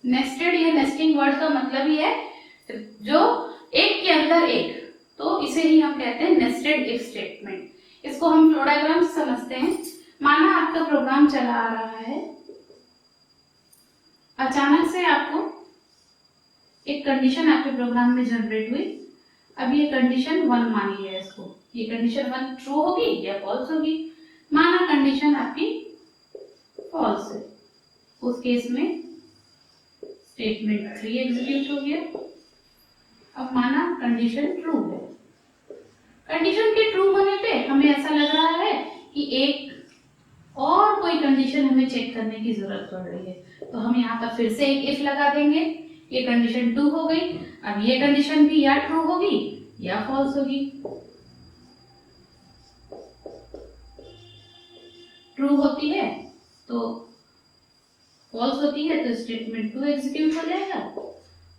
Nested या nesting word का मतलब ही है जो एक के अंदर एक, तो इसे ही हम कहते हैं नेस्टेड इफ स्टेटमेंट। इसको हम फ्लो डायग्राम से समझते हैं। माना आपका प्रोग्राम चला आ रहा है, अचानक से आपको एक कंडीशन आपके प्रोग्राम में जनरेट हुई। अब ये कंडीशन 1 मान लिया इसको, ये कंडीशन 1 ट्रू होगी या फॉल्स होगी। माना कंडीशन आपकी फॉल्स है, उस केस में स्टेटमेंट 3 एग्जीक्यूट हो गया। अब माना कंडीशन ट्रू है, कंडीशन के ट्रू होने पे हमें ऐसा लग रहा है कि एक और कोई कंडीशन हमें चेक करने की जरूरत पड़ रही है, तो हम यहाँ पर फिर से एक इफ लगा देंगे। ये कंडीशन 2 हो गई। अब ये कंडीशन भी या ट्रू होगी या फॉल्स होगी। ट्रू होती है तो फॉल्स होती है तो स्टेटमेंट 2 एग्जीक्यूट हो जाएगा,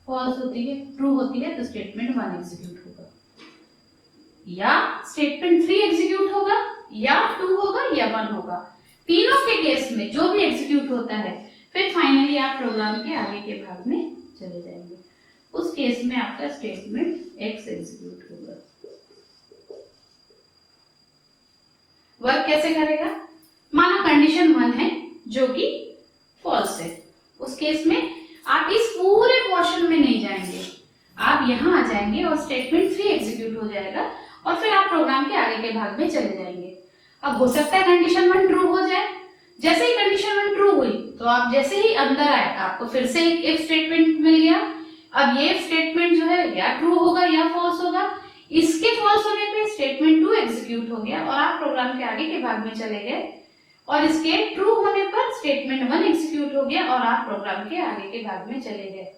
फॉल्स होती है ट्रू होती है तो स्टेटमेंट 1 एग्जीक्यूट होगा, या स्टेटमेंट 3 एग्जीक्यूट होगा, या 2 होगा या 1 होगा। तीनों के केस में जो भी एग्जीक्यूट होता है, फिर फाइनली आप प्रोग्राम के आगे के भाग में चले जाएंगे। उस केस में आपका स्टेटमेंट x एग्जीक्यूट होगा। वर्क कैसे करेगा? माना कंडीशन 1 है जो कि फॉल्स है, उस केस में आप इस पूरे पोर्शन में नहीं जाएंगे, आप यहां आ जाएंगे और स्टेटमेंट 3 एग्जीक्यूट हो जाएगा और फिर आप प्रोग्राम के आगे के भाग में चले जाएंगे। अब हो सकता है कंडीशन 1 ट्रू हो जाए। जैसे ही कंडीशन 1 ट्रू हुई तो आप जैसे ही अंदर आए आपको फिर से एक इफ स्टेटमेंट मिल गया। अब ये स्टेटमेंट जो है या ट्रू होगा या फॉल्स होगा। इसके फॉल्स होने पे स्टेटमेंट 2 एग्जीक्यूट हो गया और आप प्रोग्राम के आगे के भाग में चले गए, और इसके ट्रू होने पर स्टेटमेंट 1 एग्जीक्यूट हो गया और आप प्रोग्राम के आगे के भाग में चले गए।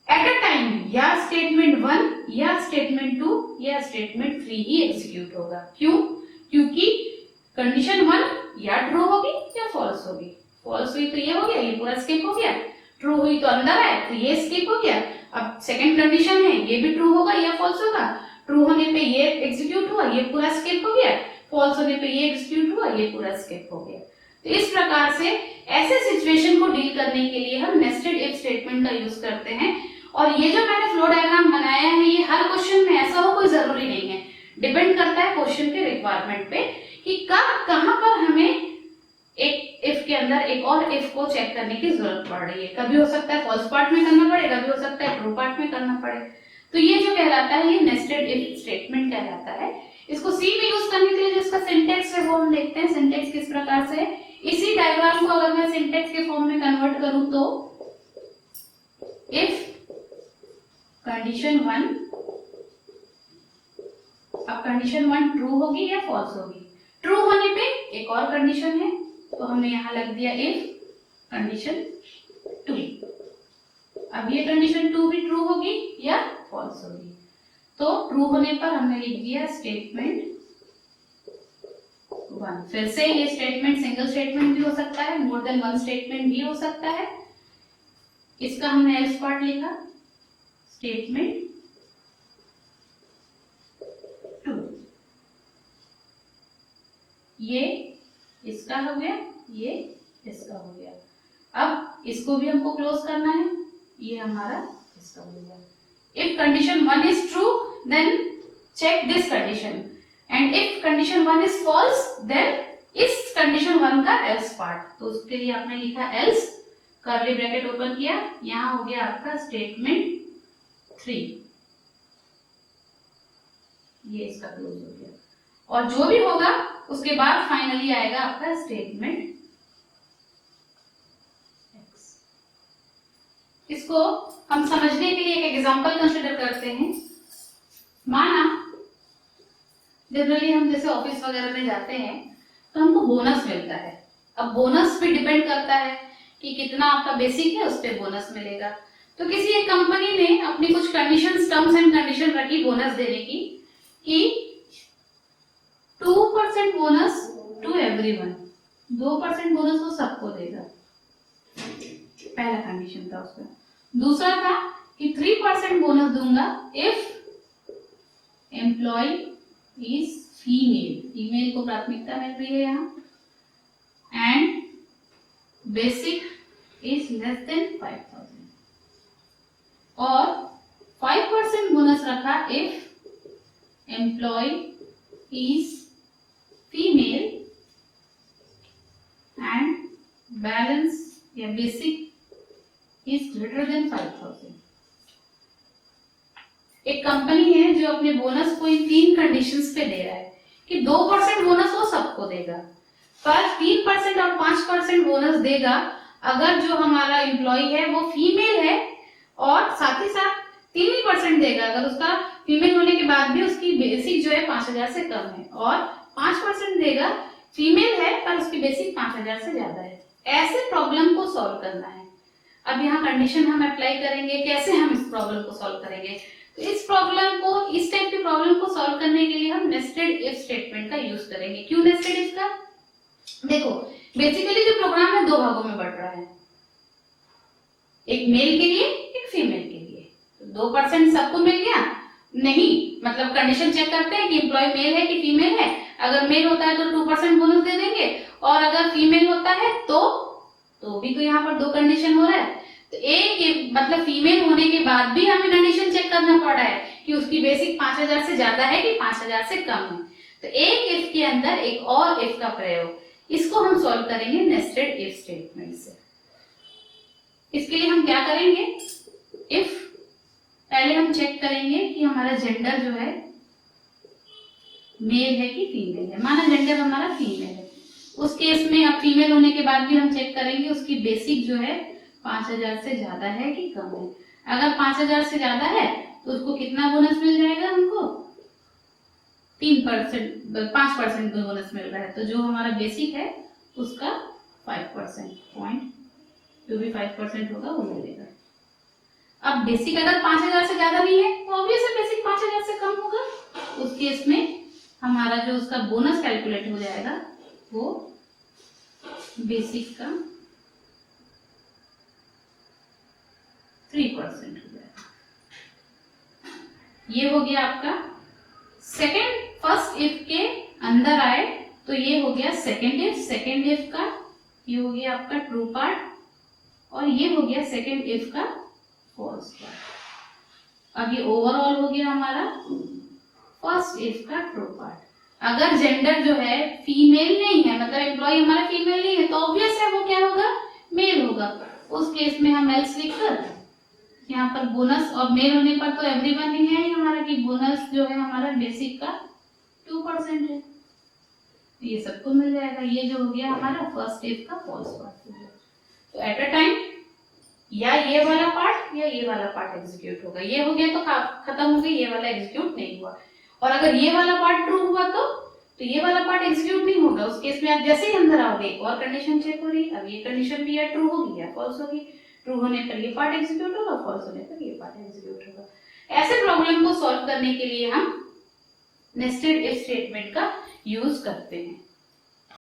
एट अ टाइम या स्टेटमेंट 1 या स्टेटमेंट 2 या स्टेटमेंट 3 ही एग्जीक्यूट होगा। क्यों? क्योंकि कंडीशन 1 या ट्रू होगी या फॉल्स होगी। फॉल्स हुई तो ये हो गया, ये पूरा स्किप हो गया। ट्रू हुई तो अंदर आए तो ये स्किप हो गया। अब सेकंड कंडीशन है, ये भी ट्रू होगा या फॉल्स होगा। ट्रू होने पे ये एग्जीक्यूट हुआ, ये पूरा स्किप हो गया। फॉल्स होने पे ये एग्जीक्यूट हुआ, ये पूरा स्किप हो गया। तो इस प्रकार से ऐसे सिचुएशन को डील करने के लिए हम नेस्टेड इफ स्टेटमेंट का यूज करते हैं। और ये जो मैंने फ्लो डायग्राम बनाया है, ये हर क्वेश्चन में ऐसा हो कोई जरूरी नहीं है, डिपेंड करता है क्वेश्चन के रिक्वायरमेंट पे कि कब कहां पर हमें एक इफ के अंदर एक और इफ को चेक करने की जरूरत पड़ रही है। कभी हो सकता है फॉल्स पार्ट में करना पड़े, कभी हो सकता है ट्रू पार्ट में करना पड़े। तो ये जो कहलाता है ये नेस्टेड इफ स्टेटमेंट कहलाता है। इसको सी में यूज करने के लिए जो इसका सिंटेक्स है वो हम देखते हैं। सिंटेक्स किस प्रकार से है। इसी डायग्राम को अगर मैं सिंटेक्स के फॉर्म में कन्वर्ट करूं तो इफ कंडीशन 1, अब कंडीशन 1 ट्रू होगी या फॉल्स होगी। ट्रू होने पे एक और कंडीशन है तो हमने यहां लग दिया इफ कंडीशन 2। अब ये कंडीशन 2 भी ट्रू होगी या फॉल्स होगी, तो ट्रू होने पर हमने लिख दिया स्टेटमेंट 1। फिर से ये स्टेटमेंट सिंगल स्टेटमेंट भी हो सकता है, मोर देन 1 स्टेटमेंट भी हो सकता है। इसका हमने एल्स पार्ट लिखा स्टेटमेंट 2। ये इसका हो गया, ये इसका हो गया। अब इसको भी हमको क्लोज करना है, ये हमारा इसका हो गया। If condition 1 is true then check this condition, and if condition 1 is false then इस कंडीशन 1 का एल्स पार्ट। तो उसके लिए आपने लिखा एल्स, कर्ली ब्रैकेट ओपन किया, यहां हो गया आपका स्टेटमेंट 3, ये इसका क्लोज हो गया। और जो भी होगा उसके बाद फाइनली आएगा आपका स्टेटमेंट x। इसको हम समझने के लिए एक एग्जांपल कंसीडर करते हैं। माना जनरली हम जैसे ऑफिस वगैरह में जाते हैं तो हमको बोनस मिलता है। अब बोनस पे डिपेंड करता है कि कितना आपका बेसिक है, उस पे बोनस मिलेगा। तो किसी एक कंपनी ने अपनी कुछ कंडीशंस, टर्म्स एंड कंडीशन रखी बोनस देने की कि 2% बोनस टू एवरीवन, 2% बोनस वो सबको देगा। पहला कंडीशन था उसका। दूसरा था कि 3% बोनस दूंगा if employee is female, female को प्राथमिकता मिल रही है यहाँ, and basic is less than 5000 और 5% बोनस रखा if employee is female and balance या बेसिक इज ग्रेटर देन 5000। एक कंपनी है जो अपने बोनस को इन 3 कंडीशंस पे दे रहा है कि 2% बोनस वो सबको देगा, पर 3% और 5% बोनस देगा अगर जो हमारा एम्प्लॉय है वो फीमेल है, और साथ ही साथ 3% देगा अगर उसका फीमेल होने के बाद भी उसकी बेसिक जो है 5000 से कम है, और 5% देगा फीमेल है पर उसकी बेसिक 5000 से ज्यादा है। ऐसे प्रॉब्लम को सॉल्व करना है। अब यहाँ कंडीशन हम अप्लाई करेंगे, कैसे हम इस प्रॉब्लम को सॉल्व करेंगे? तो इस प्रॉब्लम को, इस टाइप की प्रॉब्लम को सॉल्व करने के लिए हम नेस्टेड इफ स्टेटमेंट का यूज करेंगे। क्यों नेस्टेड इफ का? देखो, बेसिकली जो प्रोग्राम है 2 भागों में बढ़ रहा है, एक मेल के लिए, एक फीमेल के लिए। तो 2% सबको मिल गया नहीं, मतलब कंडीशन चेक करते हैं कि एम्प्लॉय मेल है कि फीमेल है। अगर मेल होता है तो 2% बोनस दे देंगे, और अगर फीमेल होता है तो भी तो यहाँ पर 2 कंडीशन हो रहा है। तो एक मतलब फीमेल होने के बाद भी हमें कंडीशन चेक करना पड़ रहा है कि उसकी बेसिक 5000 से ज्यादा है कि 5000 से कम है। तो एक इफ के अंदर एक और इफ का प्रयोग, इसको हम सॉल्व करेंगे नेस्टेड इफ स्टेटमेंट से। इसके लिए हम क्या करेंगे? इफ पहले हम चेक करेंगे कि हमारा जेंडर जो है मेल है कि फीमेल है। माना जेंडर हमारा फीमेल है, उस केस में अब फीमेल होने के बाद भी हम चेक करेंगे उसकी बेसिक जो है 5000 से ज्यादा है कि कम है। अगर 5000 से ज्यादा है तो उसको कितना बोनस मिल जाएगा? हमको 5% बोनस मिल रहा है। तो जो हमारा बेसिक है उसका 5% पॉइंट, जो भी 5% होगा वो मिलेगा। अब बेसिक अगर 5000 से ज्यादा भी है तो ऑब्वियस है बेसिक 5000 से कम होगा। उस केस में हमारा जो उसका बोनस कैलकुलेट हो जाएगा वो बेसिक का 3% हो जाएगा। ये हो गया आपका सेकेंड। फर्स्ट इफ के अंदर आए तो ये हो गया सेकेंड इफ। सेकेंड इफ का ये हो गया आपका ट्रू पार्ट, और ये हो गया सेकेंड इफ का फॉल्स पार्ट। अब ये ओवरऑल हो गया हमारा फर्स्ट इफ का ट्रू पार्ट। अगर जेंडर जो है फीमेल नहीं है, मतलब एम्प्लॉय हमारा फीमेल नहीं है, तो ऑब्वियस है वो क्या होगा? मेल होगा। उस केस में हम एल्स लिखकर यहाँ पर बोनस, और मेल होने पर तो एवरीवन ही है हमारा कि बोनस जो है हमारा बेसिक का 2% है, ये सबको मिल जाएगा। ये जो हो गया हमारा फर्स्ट इफ का फॉल्स पार्ट हो गया। तो एट अ टाइम या ये वाला पार्ट या ये वाला पार्ट एग्जीक्यूट होगा। ये हो गया तो खत्म हो गई, ये वाला एग्जीक्यूट नहीं हुआ। और अगर ये वाला पार्ट ट्रू हुआ तो ये वाला पार्ट एग्जीक्यूट नहीं होगा। उस केस में आप जैसे ही अंदर आओगे एक और कंडीशन चेक हो रही है। अब ये कंडीशन भी या ट्रू होगी या फॉल्स होगी। ट्रू होने पर ये पार्ट एग्जीक्यूट होगा, फॉल्स होने पर ये पार्ट एग्जीक्यूट होगा। ऐसे प्रॉब्लम को सॉल्व करने के लिए हम नेस्टेड इफ स्टेटमेंट का यूज करते हैं।